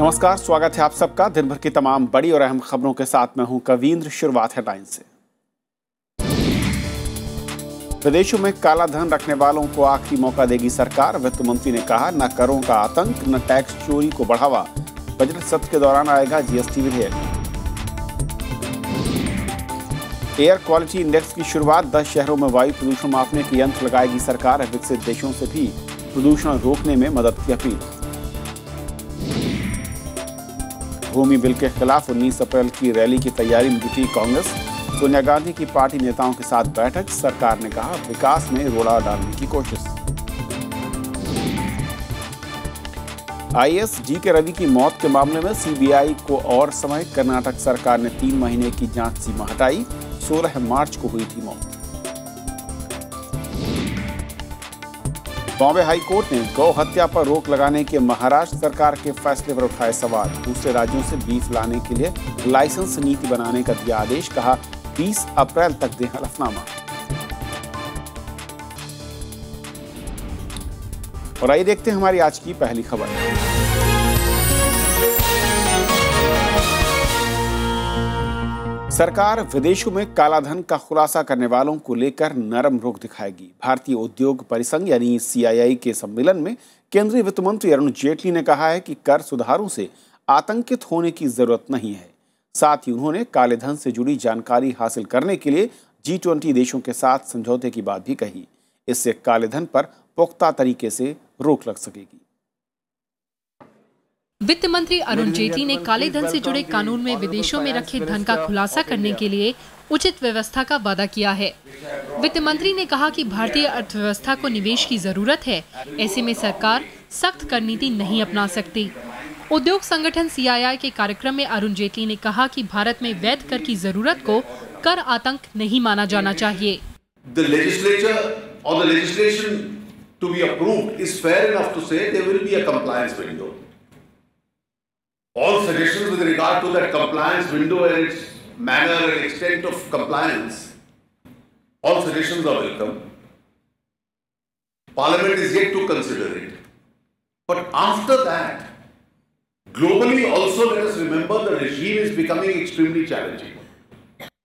नमस्कार, स्वागत है आप सबका दिन भर की तमाम बड़ी और अहम खबरों के साथ मैं हूं कवींद्र। शुरुआत हेडलाइन से। विदेशों में काला धन रखने वालों को आखिरी मौका देगी सरकार। वित्त मंत्री ने कहा, न करों का आतंक न टैक्स चोरी को बढ़ावा। बजट सत्र के दौरान आएगा जीएसटी विधेयक। एयर क्वालिटी इंडेक्स की शुरुआत। 10 शहरों में वायु प्रदूषण मापने के यंत्र लगाएगी सरकार। विकसित देशों से भी प्रदूषण रोकने में मदद की अपील। भूमि बिल के खिलाफ 19 अप्रैल की रैली की तैयारी में जुटी कांग्रेस। सोनिया गांधी की पार्टी नेताओं के साथ बैठक। सरकार ने कहा, विकास में रोड़ा डालने की कोशिश। आईएएस जीके रवि की मौत के मामले में सीबीआई को और समय। कर्नाटक सरकार ने 3 महीने की जांच सीमा हटाई। 16 मार्च को हुई थी मौत। बॉम्बे हाई कोर्ट ने गौ हत्या पर रोक लगाने के महाराष्ट्र सरकार के फैसले पर उठाए सवाल। दूसरे राज्यों से बीफ लाने के लिए लाइसेंस नीति बनाने का दिया आदेश। कहा, 20 अप्रैल तक दें हलफनामा। और आइए देखते हैं हमारी आज की पहली खबर। सरकार विदेशों में कालाधन का खुलासा करने वालों को लेकर नरम रुख दिखाएगी। भारतीय उद्योग परिसंघ यानी सीआईआई के सम्मेलन में केंद्रीय वित्त मंत्री अरुण जेटली ने कहा है कि कर सुधारों से आतंकित होने की जरूरत नहीं है। साथ ही उन्होंने काले धन से जुड़ी जानकारी हासिल करने के लिए G20 देशों के साथ समझौते की बात भी कही। इससे काले धन पर पुख्ता तरीके से रोक लग सकेगी। वित्त मंत्री अरुण जेटली ने काले धन से जुड़े कानून में विदेशों में रखे धन का खुलासा करने के लिए उचित व्यवस्था का वादा किया है। वित्त मंत्री ने कहा कि भारतीय अर्थव्यवस्था को निवेश की जरूरत है। ऐसे में सरकार सख्त कर नीति नहीं अपना सकती। उद्योग संगठन सीआईआई के कार्यक्रम में अरुण जेटली ने कहा कि भारत में वैध कर की जरूरत को कर आतंक नहीं माना जाना चाहिए। All suggestions with regard to that compliance window and its manner and extent of compliance, all suggestions are welcome. Parliament is yet to consider it. But after that, globally also let us remember the regime is becoming extremely challenging.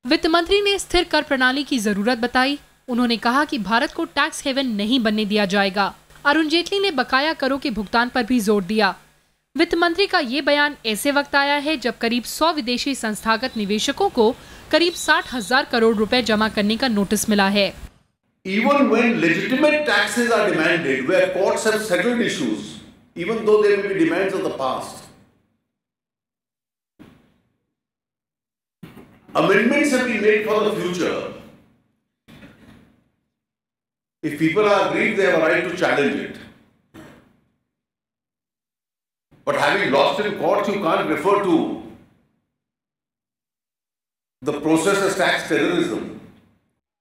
वित्त मंत्री ने स्थिर कर प्रणाली की जरूरत बताई। उन्होंने कहा कि भारत को टैक्स हेवन नहीं बनने दिया जाएगा। अरुण जेटली ने बकाया करों के भुगतान पर भी जोर दिया। वित्त मंत्री का ये बयान ऐसे वक्त आया है जब करीब 100 विदेशी संस्थागत निवेशकों को करीब 60,000 करोड़ रुपए जमा करने का नोटिस मिला है। Even when legitimate taxes are demanded, where courts have settled issues, even though there may be demands of the past, amendments have been made for the future. If people are aggrieved, they have a right to challenge it. But having lost in court, you can't refer to the process as tax terrorism.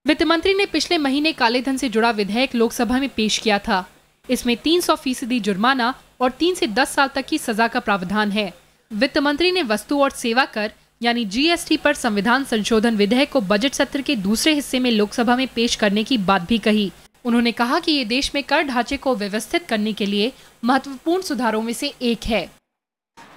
वित्त मंत्री ने पिछले महीने काले धन से जुड़ा विधेयक लोकसभा में पेश किया था। इसमें 300% जुर्माना और 3 से 10 साल तक की सजा का प्रावधान है। वित्त मंत्री ने वस्तु और सेवा कर यानी जीएसटी पर संविधान संशोधन विधेयक को बजट सत्र के दूसरे हिस्से में लोकसभा में पेश करने की बात भी कही। उन्होंने कहा कि ये देश में कर ढांचे को व्यवस्थित करने के लिए महत्वपूर्ण सुधारों में से एक है।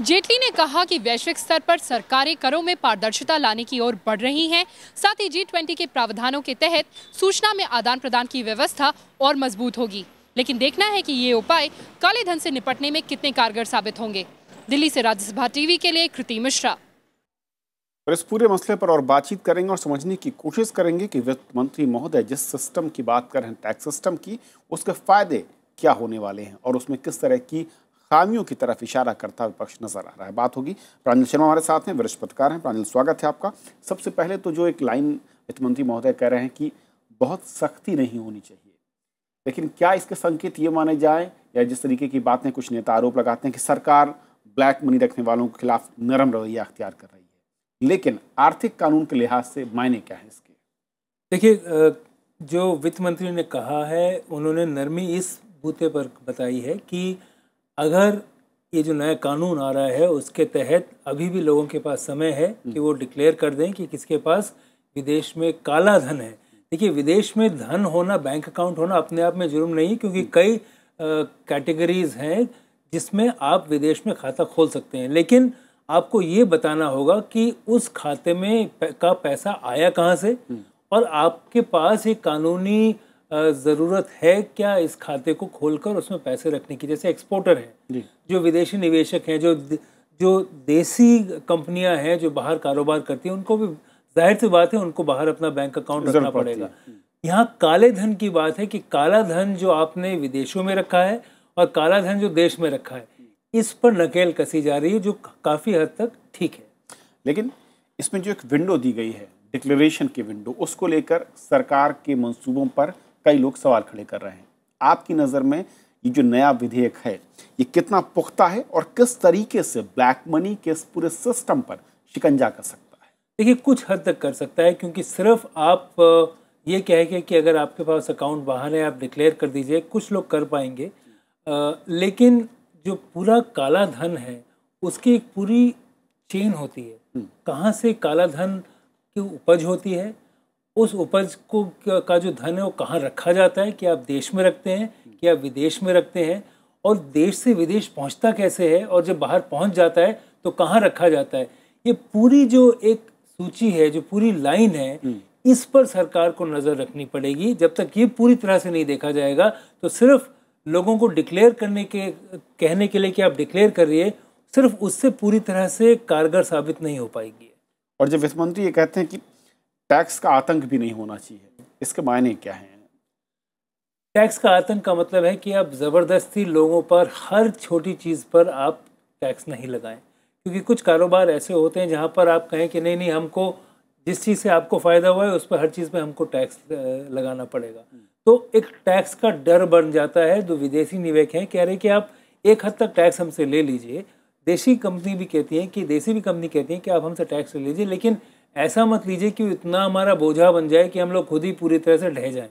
जेटली ने कहा कि वैश्विक स्तर पर सरकारें करों में पारदर्शिता लाने की ओर बढ़ रही हैं। साथ ही G20 के प्रावधानों के तहत सूचना में आदान प्रदान की व्यवस्था और मजबूत होगी। लेकिन देखना है कि ये उपाय काले धन से निपटने में कितने कारगर साबित होंगे। दिल्ली से राज्यसभा टीवी के लिए कृति मिश्रा। और इस पूरे मसले पर और बातचीत करेंगे और समझने की कोशिश करेंगे कि वित्त मंत्री महोदय जिस सिस्टम की बात कर रहे हैं, टैक्स सिस्टम की, उसके फायदे क्या होने वाले हैं और उसमें किस तरह की खामियों की तरफ इशारा करता विपक्ष नजर आ रहा है। बात होगी। प्रांजल शर्मा हमारे साथ हैं, वरिष्ठ पत्रकार हैं। प्रांजल, स्वागत है आपका। सबसे पहले तो जो एक लाइन वित्त मंत्री महोदय कह रहे हैं कि बहुत सख्ती नहीं होनी चाहिए, लेकिन क्या इसके संकेत ये माने जाए या जिस तरीके की बातें कुछ नेता आरोप लगाते हैं कि सरकार ब्लैक मनी रखने वालों के खिलाफ नरम रवैया अख्तियार कर रही है, लेकिन आर्थिक कानून के लिहाज से मायने क्या है इसके? देखिए, जो वित्त मंत्री ने कहा है, उन्होंने नरमी इस बूते पर बताई है कि अगर ये जो नया कानून आ रहा है उसके तहत अभी भी लोगों के पास समय है कि वो डिक्लेयर कर दें कि किसके पास विदेश में काला धन है। देखिए, विदेश में धन होना, बैंक अकाउंट होना अपने आप में जुर्म नहीं, क्योंकि कई कैटेगरीज हैं जिसमें आप विदेश में खाता खोल सकते हैं, लेकिन आपको ये बताना होगा कि उस खाते में का पैसा आया कहाँ से और आपके पास एक कानूनी ज़रूरत है क्या इस खाते को खोलकर उसमें पैसे रखने की। जैसे एक्सपोर्टर हैं, जो विदेशी निवेशक हैं, जो देसी कंपनियां हैं जो बाहर कारोबार करती हैं, उनको भी जाहिर सी बात है उनको बाहर अपना बैंक अकाउंट रखना पड़ेगा। यहाँ काले धन की बात है कि काला धन जो आपने विदेशों में रखा है और काला धन जो देश में रखा है, इस पर नकेल कसी जा रही है, जो काफ़ी हद तक ठीक है। लेकिन इसमें जो एक विंडो दी गई है, डिक्लेरेशन की विंडो, उसको लेकर सरकार के मंसूबों पर कई लोग सवाल खड़े कर रहे हैं। आपकी नज़र में ये जो नया विधेयक है, ये कितना पुख्ता है और किस तरीके से ब्लैक मनी के इस पूरे सिस्टम पर शिकंजा कर सकता है? देखिए, कुछ हद तक कर सकता है, क्योंकि सिर्फ आप ये कह के कि अगर आपके पास अकाउंट बाहर है आप डिक्लेयर कर दीजिए, कुछ लोग कर पाएंगे, लेकिन जो पूरा काला धन है उसकी एक पूरी चेन होती है। कहाँ से काला धन की उपज होती है, उस उपज को का जो धन है वो कहाँ रखा जाता है, कि आप देश में रखते हैं कि आप विदेश में रखते हैं, और देश से विदेश पहुंचता कैसे है, और जब बाहर पहुंच जाता है तो कहाँ रखा जाता है। ये पूरी जो एक सूची है, जो पूरी लाइन है, इस पर सरकार को नज़र रखनी पड़ेगी। जब तक ये पूरी तरह से नहीं देखा जाएगा तो सिर्फ लोगों को डिक्लेयर करने के कहने के लिए कि आप डिक्लेयर करिए, सिर्फ उससे पूरी तरह से कारगर साबित नहीं हो पाएगी। और जब वित्त मंत्री ये कहते हैं कि टैक्स का आतंक भी नहीं होना चाहिए, इसके मायने क्या हैं? टैक्स का आतंक का मतलब है कि आप ज़बरदस्ती लोगों पर हर छोटी चीज़ पर आप टैक्स नहीं लगाएं, क्योंकि कुछ कारोबार ऐसे होते हैं जहां पर आप कहें कि नहीं, हमको जिस चीज़ से आपको फ़ायदा हुआ है उस पर हर चीज़ पे हमको टैक्स लगाना पड़ेगा। तो एक टैक्स का डर बन जाता है। जो विदेशी निवेशक हैं कह रहे हैं कि आप एक हद तक टैक्स हमसे ले लीजिए, देसी कंपनी भी कहती हैं कि आप हमसे टैक्स ले लीजिए, लेकिन ऐसा मत लीजिए कि इतना हमारा बोझा बन जाए कि हम लोग खुद ही पूरी तरह से ढह जाएं।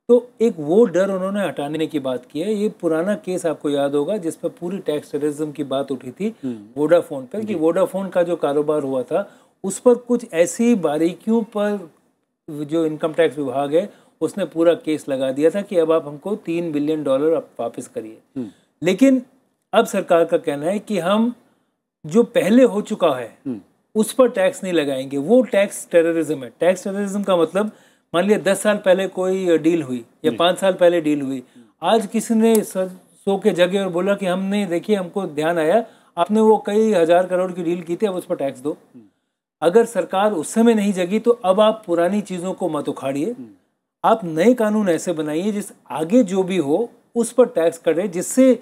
तो एक वो डर उन्होंने हटाने की बात की है। ये पुराना केस आपको याद होगा जिस पर पूरी टैक्स टेररिज्म की बात उठी थी वोडाफोन पर, कि वोडाफोन का जो कारोबार हुआ था उस पर कुछ ऐसी बारीकियों पर जो इनकम टैक्स विभाग है उसने पूरा केस लगा दिया था कि अब आप हमको $3 बिलियन आप वापस करिए। लेकिन अब सरकार का कहना है कि हम जो पहले हो चुका है उस पर टैक्स नहीं लगाएंगे। वो टैक्स टेररिज्म है। टैक्स टेररिज्म का मतलब, मान लिया 10 साल पहले कोई डील हुई या 5 साल पहले डील हुई, आज किसी ने सो के जगह और बोला कि हमने, देखिए हमको ध्यान आया आपने वो कई हजार करोड़ की डील की थी, अब उस पर टैक्स दो। अगर सरकार उस समय नहीं जगी तो अब आप पुरानी चीज़ों को मत उखाड़िए, आप नए कानून ऐसे बनाइए जिस आगे जो भी हो उस पर टैक्स करे, जिससे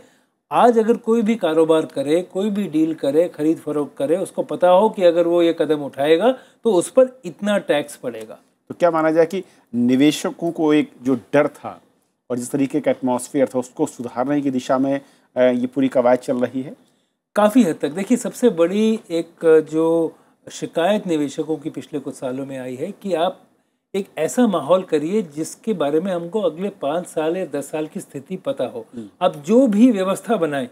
आज अगर कोई भी कारोबार करे, कोई भी डील करे, खरीद फरोख्त करे, उसको पता हो कि अगर वो ये कदम उठाएगा तो उस पर इतना टैक्स पड़ेगा। तो क्या माना जाए कि निवेशकों को एक जो डर था और जिस तरीके का एटमॉस्फेयर था उसको सुधारने की दिशा में ये पूरी कवायद चल रही है? काफ़ी हद तक। देखिए, सबसे बड़ी एक जो शिकायत निवेशकों की पिछले कुछ सालों में आई है कि आप एक ऐसा माहौल करिए जिसके बारे में हमको अगले 5 साल या 10 साल की स्थिति पता हो। आप जो भी व्यवस्था बनाएं,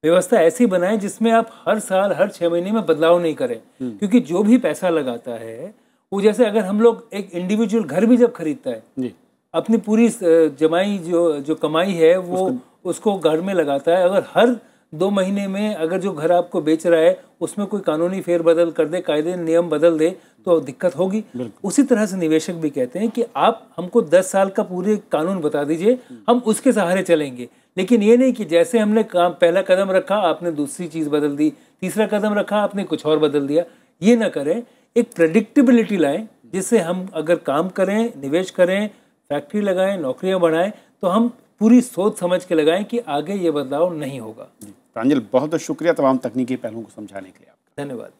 व्यवस्था ऐसी बनाएं जिसमें आप हर साल, हर 6 महीने में बदलाव नहीं करें, क्योंकि जो भी पैसा लगाता है वो, जैसे अगर हम लोग एक इंडिविजुअल घर भी जब खरीदता है, अपनी पूरी जमाई जो कमाई है वो उसको घर में लगाता है, अगर हर 2 महीने में अगर जो घर आपको बेच रहा है उसमें कोई कानूनी फेरबदल कर दे, कायदे नियम बदल दे, तो दिक्कत होगी। उसी तरह से निवेशक भी कहते हैं कि आप हमको 10 साल का पूरे कानून बता दीजिए, हम उसके सहारे चलेंगे। लेकिन ये नहीं कि जैसे हमने पहला कदम रखा आपने दूसरी चीज़ बदल दी, तीसरा कदम रखा आपने कुछ और बदल दिया। ये ना करें, एक प्रेडिक्टेबिलिटी लाएं जिससे हम अगर काम करें, निवेश करें, फैक्ट्री लगाएं, नौकरियां बढ़ाएं, तो हम पूरी सोच समझ के लगाएं कि आगे ये बदलाव नहीं होगा। प्रांजल, बहुत बहुत शुक्रिया तमाम तकनीकी पहलुओं को समझाने के लिए आपका। धन्यवाद।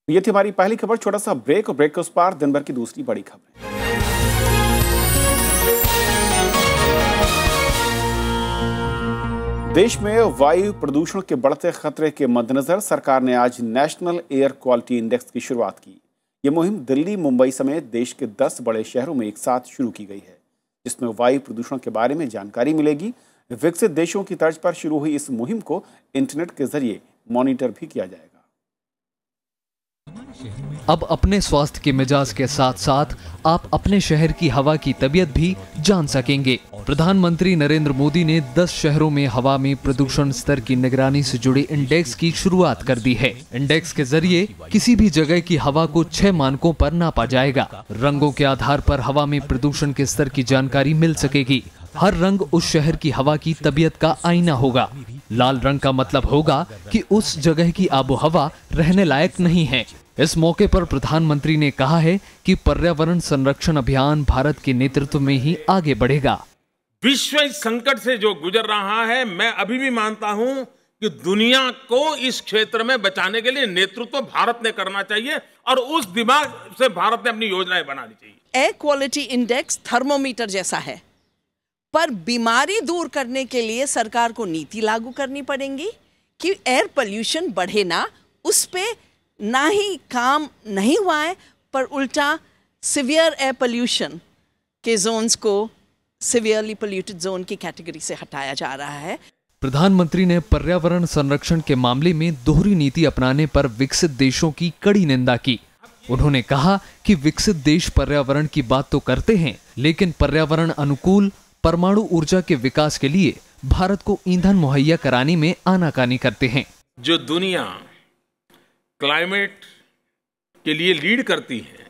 ये थी हमारी पहली खबर। छोटा सा ब्रेक, और ब्रेक के उस पार दिन भर की दूसरी बड़ी खबर। देश में वायु प्रदूषण के बढ़ते खतरे के मद्देनजर सरकार ने आज नेशनल एयर क्वालिटी इंडेक्स की शुरुआत की। ये मुहिम दिल्ली, मुंबई समेत देश के 10 बड़े शहरों में एक साथ शुरू की गई है, जिसमें वायु प्रदूषण के बारे में जानकारी मिलेगी। विकसित देशों की तर्ज पर शुरू हुई इस मुहिम को इंटरनेट के जरिए मॉनिटर भी किया जाएगा। अब अपने स्वास्थ्य के मिजाज के साथ साथ आप अपने शहर की हवा की तबीयत भी जान सकेंगे। प्रधानमंत्री नरेंद्र मोदी ने 10 शहरों में हवा में प्रदूषण स्तर की निगरानी से जुड़े इंडेक्स की शुरुआत कर दी है। इंडेक्स के जरिए किसी भी जगह की हवा को 6 मानकों पर नापा जाएगा। रंगों के आधार पर हवा में प्रदूषण के स्तर की जानकारी मिल सकेगी। हर रंग उस शहर की हवा की तबीयत का आईना होगा। लाल रंग का मतलब होगा कि उस जगह की आबोहवा रहने लायक नहीं है। इस मौके पर प्रधानमंत्री ने कहा है कि पर्यावरण संरक्षण अभियान भारत के नेतृत्व में ही आगे बढ़ेगा। विश्व इस संकट से जो गुजर रहा है, मैं अभी भी मानता हूं कि दुनिया को इस क्षेत्र में बचाने के लिए नेतृत्व भारत ने करना चाहिए और उस दिमाग से भारत ने अपनी योजनाएं बनानी चाहिए। एयर क्वालिटी इंडेक्स थर्मोमीटर जैसा है, पर बीमारी दूर करने के लिए सरकार को नीति लागू करनी पड़ेगी कि एयर पोल्यूशन बढ़े ना। उस पे ना ही काम नहीं हुआ है, पर उल्टा सिवियर एयर पोल्यूशन के जोन्स को सिवियरली पोल्यूटेड जोन की कैटेगरी से हटाया जा रहा है। प्रधानमंत्री ने पर्यावरण संरक्षण के मामले में दोहरी नीति अपनाने पर विकसित देशों की कड़ी निंदा की। उन्होंने कहा कि विकसित देश पर्यावरण की बात तो करते हैं, लेकिन पर्यावरण अनुकूल परमाणु ऊर्जा के विकास के लिए भारत को ईंधन मुहैया कराने में आनाकानी करते हैं। जो दुनिया क्लाइमेट के लिए लीड करती है,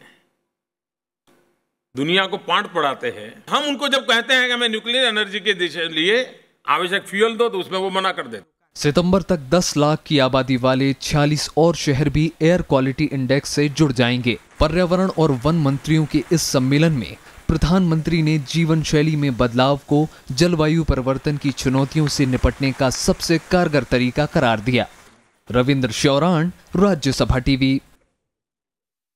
दुनिया को पाठ पढ़ाते हैं, हम उनको जब कहते हैं कि हमें न्यूक्लियर एनर्जी के लिए आवश्यक फ्यूल दो, तो उसमें वो मना कर देते। सितंबर तक 10 लाख की आबादी वाले 46 और शहर भी एयर क्वालिटी इंडेक्स से जुड़ जाएंगे। पर्यावरण और वन मंत्रियों के इस सम्मेलन में प्रधानमंत्री ने जीवन शैली में बदलाव को जलवायु परिवर्तन की चुनौतियों से निपटने का सबसे कारगर तरीका करार दिया। रविंद्र श्योराण, राज्यसभा टीवी।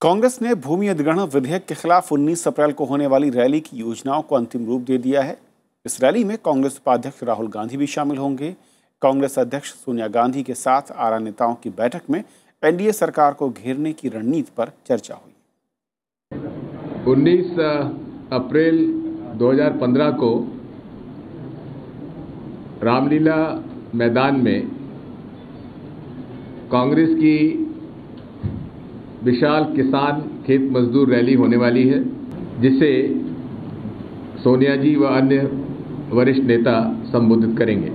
कांग्रेस ने भूमि अधिग्रहण विधेयक के खिलाफ 19 अप्रैल को होने वाली रैली की योजनाओं को अंतिम रूप दे दिया है। इस रैली में कांग्रेस उपाध्यक्ष राहुल गांधी भी शामिल होंगे। कांग्रेस अध्यक्ष सोनिया गांधी के साथ आरा नेताओं की बैठक में एनडीए सरकार को घेरने की रणनीति पर चर्चा हुई। 19 अप्रैल 2015 को रामलीला मैदान में कांग्रेस की विशाल किसान खेत मजदूर रैली होने वाली है, जिसे सोनिया जी व अन्य वरिष्ठ नेता संबोधित करेंगे।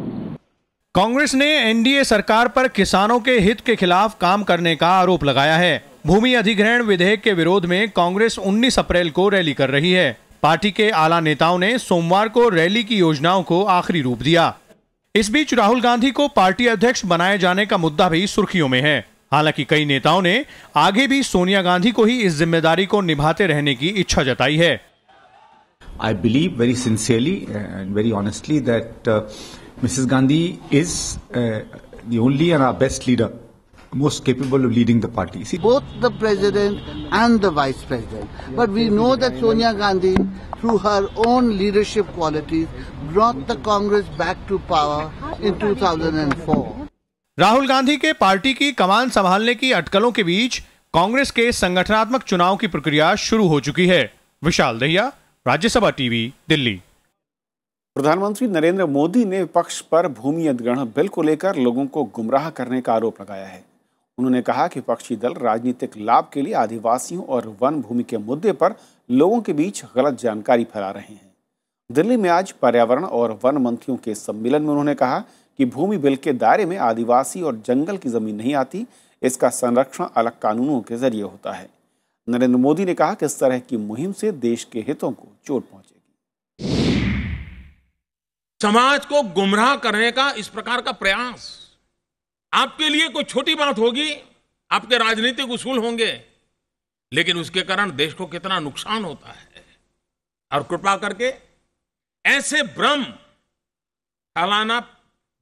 कांग्रेस ने एनडीए सरकार पर किसानों के हित के खिलाफ काम करने का आरोप लगाया है। भूमि अधिग्रहण विधेयक के विरोध में कांग्रेस 19 अप्रैल को रैली कर रही है। पार्टी के आला नेताओं ने सोमवार को रैली की योजनाओं को आखिरी रूप दिया। इस बीच राहुल गांधी को पार्टी अध्यक्ष बनाए जाने का मुद्दा भी सुर्खियों में है। हालांकि कई नेताओं ने आगे भी सोनिया गांधी को ही इस जिम्मेदारी को निभाते रहने की इच्छा जताई है। I believe very sincerely and very honestly that Mrs. Gandhi is the only and our best leader, most capable of leading the party. See, both the president and the vice president. But we know that Sonia Gandhi, through her own leadership qualities, brought the Congress back to power in 2004. Rahul Gandhi के party की कमान संभालने की अटकलों के बीच कांग्रेस के संगठनात्मक चुनाव की प्रक्रिया शुरू हो चुकी है। विशाल दहिया, राज्यसभा टीवी, दिल्ली। प्रधानमंत्री नरेंद्र मोदी ने विपक्ष पर भूमि अधिग्रहण बिल को लेकर लोगों को गुमराह करने का आरोप लगाया है। उन्होंने कहा कि विपक्षी दल राजनीतिक लाभ के लिए आदिवासियों और वन भूमि के मुद्दे पर लोगों के बीच गलत जानकारी फैला रहे हैं। दिल्ली में आज पर्यावरण और वन मंत्रियों के सम्मेलन में उन्होंने कहा कि भूमि बिल के दायरे में आदिवासी और जंगल की जमीन नहीं आती, इसका संरक्षण अलग कानूनों के जरिए होता है। नरेंद्र मोदी ने कहा कि इस तरह की मुहिम से देश के हितों को चोट पहुंचेगी। समाज को गुमराह करने का इस प्रकार का प्रयास आपके लिए कोई छोटी बात होगी, आपके राजनीतिक उसूल होंगे, लेकिन उसके कारण देश को कितना नुकसान होता है। और कृपा करके ऐसे भ्रम फैलाना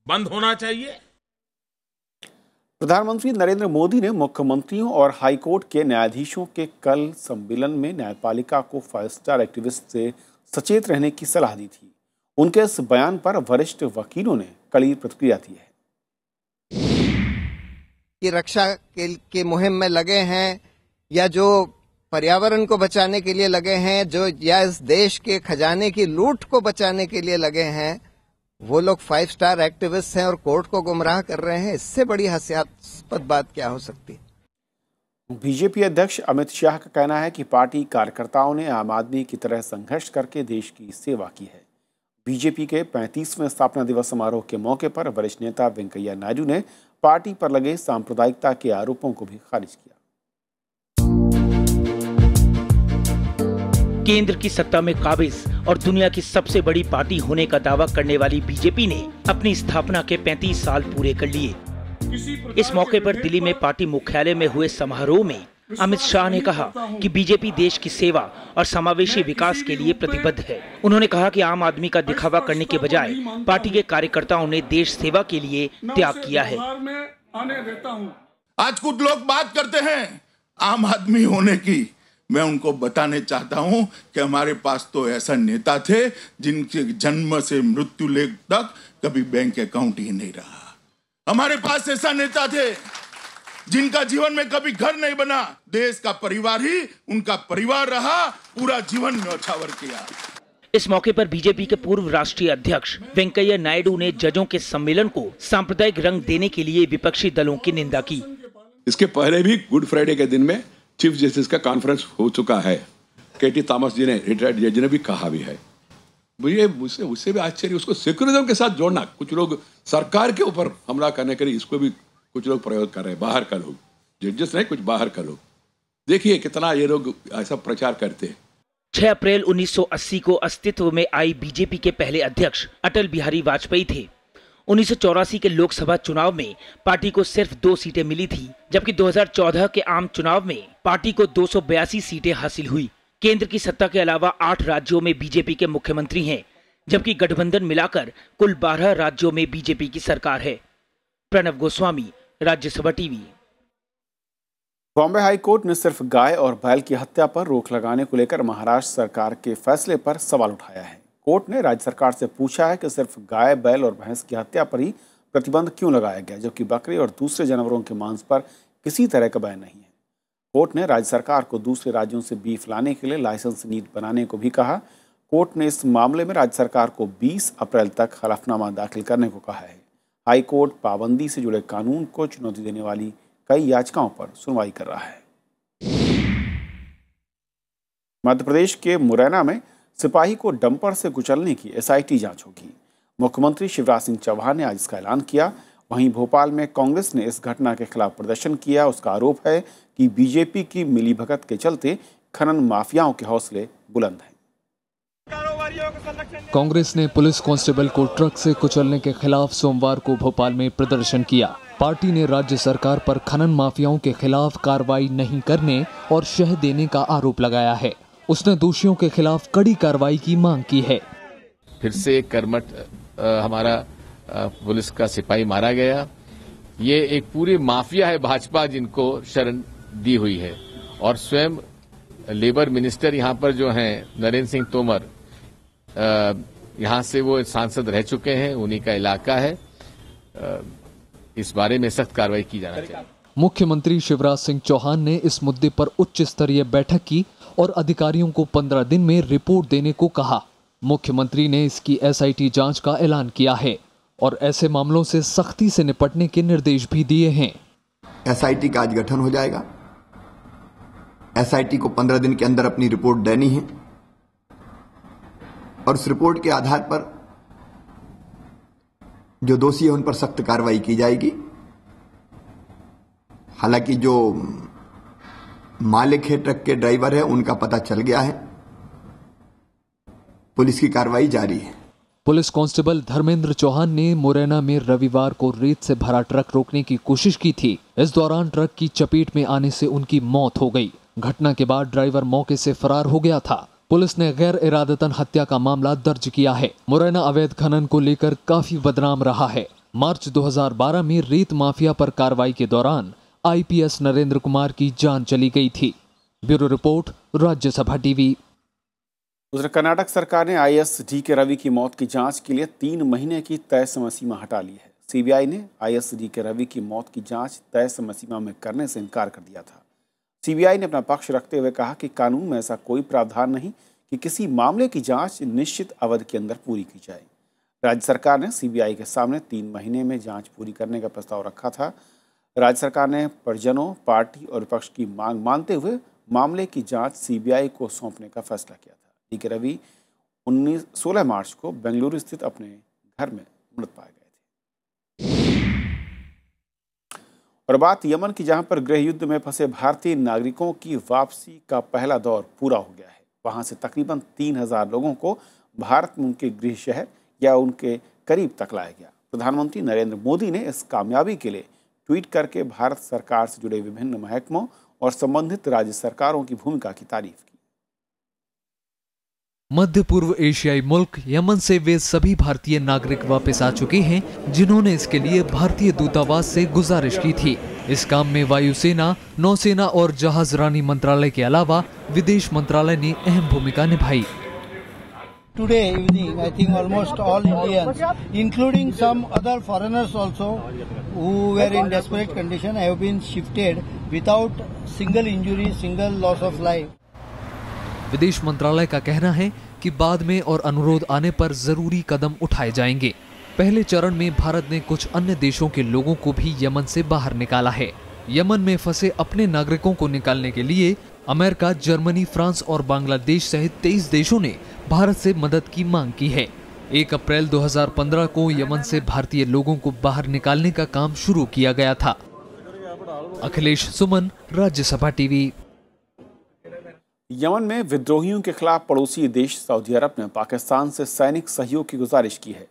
बंद होना चाहिए। प्रधानमंत्री नरेंद्र मोदी ने मुख्यमंत्रियों और हाईकोर्ट के न्यायाधीशों के कल सम्मेलन में न्यायपालिका को 5 स्टार एक्टिविस्ट से सचेत रहने की सलाह दी थी। उनके इस बयान पर वरिष्ठ वकीलों ने कड़ी प्रतिक्रिया दी है। कि रक्षा के मुहिम में लगे हैं या जो पर्यावरण को बचाने के लिए लगे हैं, जो या इस देश के खजाने की लूट को बचाने के लिए लगे हैं, वो लोग 5 स्टार एक्टिविस्ट हैं और कोर्ट को गुमराह कर रहे हैं। इससे बड़ी हास्यास्पद बात क्या हो सकती है। बीजेपी अध्यक्ष अमित शाह का कहना है कि पार्टी कार्यकर्ताओं ने आम आदमी की तरह संघर्ष करके देश की सेवा की है। बीजेपी के 35वें स्थापना दिवस समारोह के मौके पर वरिष्ठ नेता वेंकैया नायडू ने पार्टी पर लगे सांप्रदायिकता के आरोपों को भी खारिज किया। केंद्र की सत्ता में काबिज और दुनिया की सबसे बड़ी पार्टी होने का दावा करने वाली बीजेपी ने अपनी स्थापना के 35 साल पूरे कर लिए। इस मौके पर दिल्ली में पार्टी मुख्यालय में हुए समारोह में अमित शाह ने कहा कि बीजेपी देश की सेवा और समावेशी विकास के लिए प्रतिबद्ध है। उन्होंने कहा कि आम आदमी का दिखावा करने के बजाय पार्टी के कार्यकर्ताओं ने देश सेवा के लिए त्याग किया है। आज कुछ लोग बात करते हैं आम आदमी होने की, मैं उनको बताने चाहता हूं कि हमारे पास तो ऐसा नेता थे जिनके जन्म से मृत्यु लेख तक कभी बैंक अकाउंट ही नहीं रहा। हमारे पास ऐसा नेता थे जिनका जीवन में कभी घर नहीं बना, देश का परिवार ही उनका परिवार रहा, पूरा जीवन न्यौछावर किया। इस मौके पर बीजेपी के पूर्व राष्ट्रीय अध्यक्ष वेंकैया नायडू ने जजों के सम्मेलन को सांप्रदायिक रंग देने के लिए विपक्षी दलों की निंदा की। इसके पहले भी गुड फ्राइडे के दिन में चीफ जस्टिस का कॉन्फ्रेंस हो चुका है। केटी थॉमस जी ने, रिटायर्ड जज ने भी कहा भी है। मुझे उससे भी आश्चर्य, उसको सेक्युलरिज्म के साथ जोड़ना। कुछ लोग सरकार के ऊपर हमला करने के लिए इसको भी कुछ लोग प्रयोग कर रहे हैं, बाहर का लोग, जजेस नहीं, कुछ बाहर का लोग। देखिए कितना ये लोग ऐसा प्रचार करते हैं। 6 अप्रैल 1980 को अस्तित्व में आई बीजेपी के पहले अध्यक्ष अटल बिहारी वाजपेयी थे। 1984 के लोकसभा चुनाव में पार्टी को सिर्फ 2 सीटें मिली थी, जबकि 2014 के आम चुनाव में पार्टी को 282 सीटें हासिल हुई। केंद्र की सत्ता के अलावा 8 राज्यों में बीजेपी के मुख्यमंत्री हैं, जबकि गठबंधन मिलाकर कुल 12 राज्यों में बीजेपी की सरकार है। Pranav Goswami, Rajya Sabha TV. Bombay high court ने सिर्फ गाय और बैल की हत्या पर रोक लगाने को लेकर महाराष्ट्र सरकार के फैसले पर सवाल उठाया है। कोर्ट ने राज्य सरकार से पूछा है कि सिर्फ गाय, बैल और भैंस की हत्या पर ही प्रतिबंध क्यों लगाया गया, जबकि बकरी और दूसरे जानवरों के मांस पर किसी तरह का बैन नहीं है। कोर्ट ने राज्य सरकार को दूसरे राज्यों से बीफ लाने के लिए लाइसेंस नीति बनाने को भी कहा। कोर्ट ने इस मामले में राज्य सरकार को 20 अप्रैल तक हलफनामा दाखिल करने को कहा है। हाई कोर्ट पाबंदी से जुड़े कानून को चुनौती देने वाली कई याचिकाओं पर सुनवाई कर रहा है। मध्य प्रदेश के मुरैना में सिपाही को डंपर से कुचलने की एसआईटी जांच होगी। मुख्यमंत्री शिवराज सिंह चौहान ने आज इसका ऐलान किया। वहीं भोपाल में कांग्रेस ने इस घटना के खिलाफ प्रदर्शन किया। उसका आरोप है कि बीजेपी की मिलीभगत के चलते खनन माफियाओं के हौसले बुलंद हैं। कांग्रेस ने पुलिस कांस्टेबल को ट्रक से कुचलने के खिलाफ सोमवार को भोपाल में प्रदर्शन किया। पार्टी ने राज्य सरकार पर खनन माफियाओं के खिलाफ कार्रवाई नहीं करने और शह देने का आरोप लगाया है। उसने दोषियों के खिलाफ कड़ी कार्रवाई की मांग की है। फिर से कर्मठ हमारा पुलिस का सिपाही मारा गया। ये एक पूरी माफिया है भाजपा जिनको शरण दी हुई है, और स्वयं लेबर मिनिस्टर यहाँ पर जो हैं नरेंद्र सिंह तोमर, यहाँ से वो सांसद रह चुके हैं, उन्हीं का इलाका है। इस बारे में सख्त कार्रवाई की जाना चाहिए। मुख्यमंत्री शिवराज सिंह चौहान ने इस मुद्दे पर उच्च स्तरीय बैठक की और अधिकारियों को 15 दिन में रिपोर्ट देने को कहा। मुख्यमंत्री ने इसकी एसआईटी जांच का ऐलान किया है और ऐसे मामलों से सख्ती से निपटने के निर्देश भी दिए हैं। एसआईटी का आज गठन हो जाएगा। एसआईटी को 15 दिन के अंदर अपनी रिपोर्ट देनी है और उस रिपोर्ट के आधार पर जो दोषी है उन पर सख्त कार्रवाई की जाएगी। हालांकि जो मालिक है, ट्रक के ड्राइवर है, उनका पता चल गया है। पुलिस की कार्रवाई जारी है। पुलिस कांस्टेबल धर्मेंद्र चौहान ने मुरैना में रविवार को रेत से भरा ट्रक रोकने की कोशिश की थी। इस दौरान ट्रक की चपेट में आने से उनकी मौत हो गई। घटना के बाद ड्राइवर मौके से फरार हो गया था। पुलिस ने गैर इरादतन हत्या का मामला दर्ज किया है। मुरैना अवैध खनन को लेकर काफी बदनाम रहा है। मार्च 2012 में रेत माफिया पर कार्रवाई के दौरान आईपीएस नरेंद्र कुमार की जान चली गई थी। Bureau report, Rajya Sabha TV. उधर कर्नाटक सरकार ने आईएएस डीके रवि की मौत की जांच के लिए 3 महीने की तय समय सीमा हटा ली है। सीबीआई ने आईएएस डीके रवि की मौत की जांच तय समय सीमा में करने से इनकार कर दिया था। सीबीआई ने अपना पक्ष रखते हुए कहा कि कानून में ऐसा कोई प्रावधान नहीं कि किसी मामले की जांच निश्चित अवधि के अंदर पूरी की जाए। राज्य सरकार ने सीबीआई के सामने 3 महीने में जांच पूरी करने का प्रस्ताव रखा था। राज्य सरकार ने परिजनों, पार्टी और विपक्ष की मांग मानते हुए मामले की जांच सीबीआई को सौंपने का फैसला किया था। डीके रवि 16 मार्च को बेंगलुरु स्थित अपने घर में मृत पाए गए थे। और बात यमन की, जहां पर गृह युद्ध में फंसे भारतीय नागरिकों की वापसी का पहला दौर पूरा हो गया है। वहां से तकरीबन 3000 लोगों को भारत में उनके गृह शहर या उनके करीब तक लाया गया। प्रधानमंत्री नरेंद्र मोदी ने इस कामयाबी के लिए ट्वीट करके भारत सरकार से जुड़े विभिन्न महकमों और संबंधित राज्य सरकारों की भूमिका की तारीफ की। मध्य पूर्व एशियाई मुल्क यमन से वे सभी भारतीय नागरिक वापस आ चुके हैं जिन्होंने इसके लिए भारतीय दूतावास से गुजारिश की थी। इस काम में वायुसेना, नौसेना और जहाजरानी मंत्रालय के अलावा विदेश मंत्रालय ने अहम भूमिका निभाई। Today evening, I think almost all Indians, including some other foreigners also, who were in desperate condition, have been shifted without single injury, single loss of life. विदेश मंत्रालय का कहना है कि बाद में और अनुरोध आने पर जरूरी कदम उठाए जाएंगे। पहले चरण में भारत ने कुछ अन्य देशों के लोगों को भी यमन से बाहर निकाला है। यमन में फंसे अपने नागरिकों को निकालने के लिए अमेरिका, जर्मनी, फ्रांस और बांग्लादेश सहित 23 देशों ने भारत से मदद की मांग की है। 1 अप्रैल 2015 को यमन से भारतीय लोगों को बाहर निकालने का काम शुरू किया गया था। अखिलेश सुमन, राज्यसभा टीवी। यमन में विद्रोहियों के खिलाफ पड़ोसी देश सऊदी अरब ने पाकिस्तान से सैनिक सहयोग की गुजारिश की है।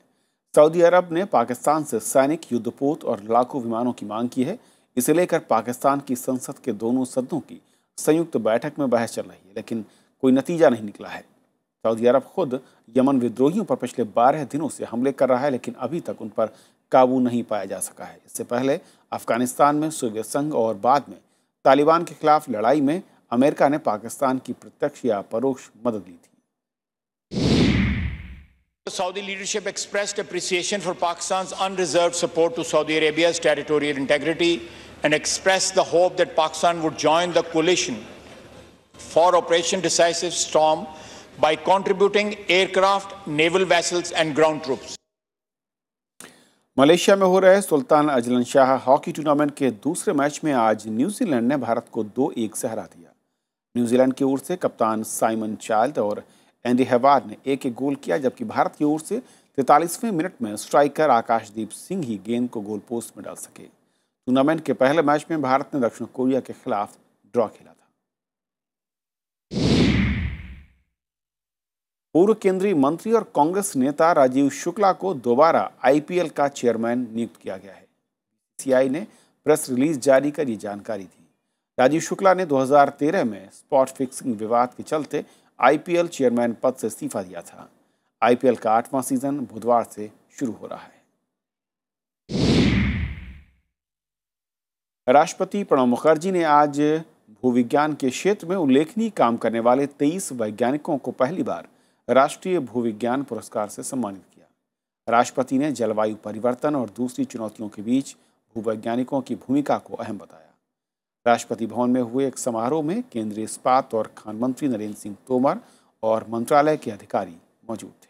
सऊदी अरब ने पाकिस्तान से सैनिक, युद्धपोत और लड़ाकू विमानों की मांग की है। इसे लेकर पाकिस्तान की संसद के दोनों सदनों की संयुक्त बैठक में बहस चल रही है, लेकिन कोई नतीजा नहीं निकला है। सऊदी अरब खुद यमन विद्रोहियों पर पिछले 12 दिनों से हमले कर रहा है, लेकिन अभी तक उन पर काबू नहीं पाया जा सका है। इससे पहले अफगानिस्तान में सोवियत संघ और बाद में तालिबान के खिलाफ लड़ाई में अमेरिका ने पाकिस्तान की प्रत्यक्ष या परोक्ष मदद ली थी। Saudi leadership expressed appreciation for Pakistan's unreserved support to Saudi Arabia's territorial integrity and expressed the hope that Pakistan would join the coalition for Operation Decisive Storm by contributing aircraft, naval vessels and ground troops. Malaysia में हो रहे Sultan Azlan Shah hockey tournament के दूसरे match में आज New Zealand ने भारत को 2-1 से हरा दिया। न्यूजीलैंड की ओर से कप्तान साइमन चाइल्ड और एंडी हेवार्ड ने एक गोल किया, जबकि भारत की ओर से 43वें मिनट में स्ट्राइकर आकाशदीप सिंह ही गेंद को गोल पोस्ट में डाल सके। टूर्नामेंट के पहले मैच में भारत ने दक्षिण कोरिया के खिलाफ ड्रॉ खेला था। पूर्व केंद्रीय मंत्री और कांग्रेस नेता राजीव शुक्ला को दोबारा आईपीएल का चेयरमैन नियुक्त किया गया है। बीसीसीआई ने प्रेस रिलीज जारी कर ये जानकारी दी। राजीव शुक्ला ने 2013 में स्पॉट फिक्सिंग विवाद के चलते आईपीएल चेयरमैन पद से इस्तीफा दिया था। आईपीएल का 8वां सीजन बुधवार से शुरू हो रहा है। राष्ट्रपति प्रणब मुखर्जी ने आज भूविज्ञान के क्षेत्र में उल्लेखनीय काम करने वाले 23 वैज्ञानिकों को पहली बार राष्ट्रीय भूविज्ञान पुरस्कार से सम्मानित किया। राष्ट्रपति ने जलवायु परिवर्तन और दूसरी चुनौतियों के बीच भूवैज्ञानिकों की भूमिका को अहम बताया। राष्ट्रपति भवन में हुए एक समारोह में केंद्रीय इस्पात और खान मंत्री नरेंद्र सिंह तोमर और मंत्रालय के अधिकारी मौजूद थे।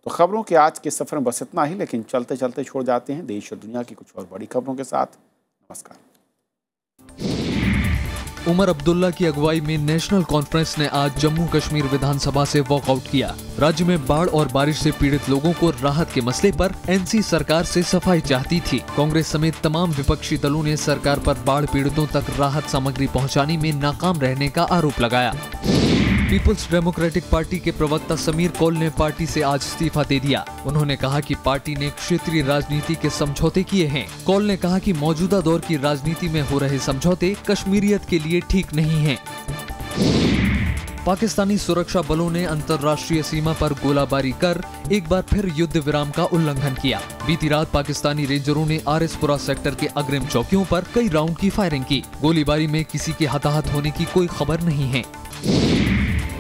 तो खबरों के आज के सफर में बस इतना ही, लेकिन चलते चलते छोड़ जाते हैं देश और दुनिया की कुछ और बड़ी खबरों के साथ। नमस्कार। उमर अब्दुल्ला की अगुवाई में नेशनल कॉन्फ्रेंस ने आज जम्मू कश्मीर विधानसभा से वॉकआउट किया। राज्य में बाढ़ और बारिश से पीड़ित लोगों को राहत के मसले पर एनसी सरकार से सफाई चाहती थी। कांग्रेस समेत तमाम विपक्षी दलों ने सरकार पर बाढ़ पीड़ितों तक राहत सामग्री पहुंचाने में नाकाम रहने का आरोप लगाया। पीपुल्स डेमोक्रेटिक पार्टी के प्रवक्ता समीर कौल ने पार्टी से आज इस्तीफा दे दिया। उन्होंने कहा कि पार्टी ने क्षेत्रीय राजनीति के समझौते किए हैं। कौल ने कहा कि मौजूदा दौर की राजनीति में हो रहे समझौते कश्मीरियत के लिए ठीक नहीं हैं। पाकिस्तानी सुरक्षा बलों ने अंतर्राष्ट्रीय सीमा पर गोलाबारी कर एक बार फिर युद्ध विराम का उल्लंघन किया। बीती रात पाकिस्तानी रेंजरों ने आरएसपुरा सेक्टर के अग्रिम चौकियों पर कई राउंड की फायरिंग की। गोलीबारी में किसी के हताहत होने की कोई खबर नहीं है।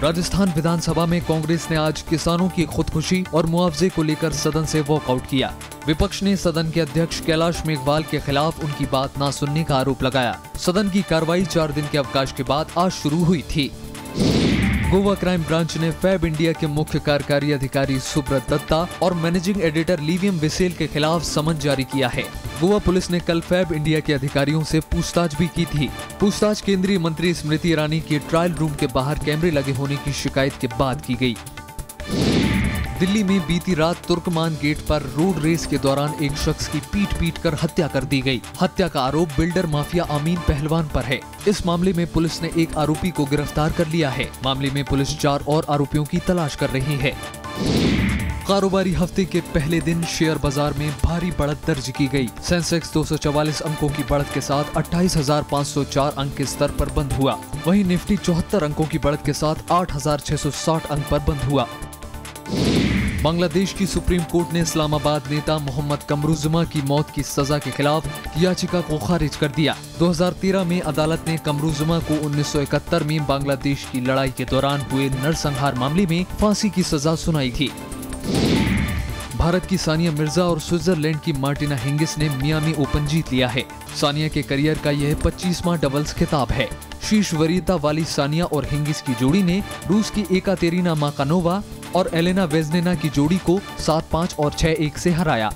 राजस्थान विधानसभा में कांग्रेस ने आज किसानों की खुदकुशी और मुआवजे को लेकर सदन से वॉकआउट किया। विपक्ष ने सदन के अध्यक्ष कैलाश मेघवाल के खिलाफ उनकी बात न सुनने का आरोप लगाया। सदन की कार्रवाई 4 दिन के अवकाश के बाद आज शुरू हुई थी। गोवा क्राइम ब्रांच ने फैब इंडिया के मुख्य कार्यकारी अधिकारी सुब्रत दत्ता और मैनेजिंग एडिटर लिवियम विसेल के खिलाफ समन जारी किया है। गोवा पुलिस ने कल फैब इंडिया के अधिकारियों से पूछताछ भी की थी। पूछताछ केंद्रीय मंत्री स्मृति ईरानी के ट्रायल रूम के बाहर कैमरे लगे होने की शिकायत के बाद की गई। दिल्ली में बीती रात तुर्कमान गेट पर रोड रेस के दौरान एक शख्स की पीट कर हत्या कर दी गई। हत्या का आरोप बिल्डर माफिया अमीन पहलवान पर है। इस मामले में पुलिस ने एक आरोपी को गिरफ्तार कर लिया है। मामले में पुलिस 4 और आरोपियों की तलाश कर रही है। कारोबारी हफ्ते के पहले दिन शेयर बाजार में भारी बढ़त दर्ज की गई। सेंसेक्स 244 अंकों की बढ़त के साथ 28,504 अंक के स्तर पर बंद हुआ। वहीं निफ्टी 74 अंकों की बढ़त के साथ 8,660 अंक पर बंद हुआ। बांग्लादेश की सुप्रीम कोर्ट ने इस्लामाबाद नेता मोहम्मद कमरुज़्ज़मा की मौत की सजा के खिलाफ याचिका को खारिज कर दिया। 2013 में अदालत ने कमरुज़्ज़मा को 1971 में बांग्लादेश की लड़ाई के दौरान हुए नरसंहार मामले में फांसी की सजा सुनाई थी। भारत की सानिया मिर्जा और स्विट्जरलैंड की मार्टिना हिंगिस ने मियामी ओपन जीत लिया है। सानिया के करियर का यह 25वां डबल्स खिताब है। शीर्ष वरीयता वाली सानिया और हिंगिस की जोड़ी ने रूस की एकातेरिना मार्कानोवा और एलेना वेज़नेना की जोड़ी को 7-5 और 6-1 से हराया।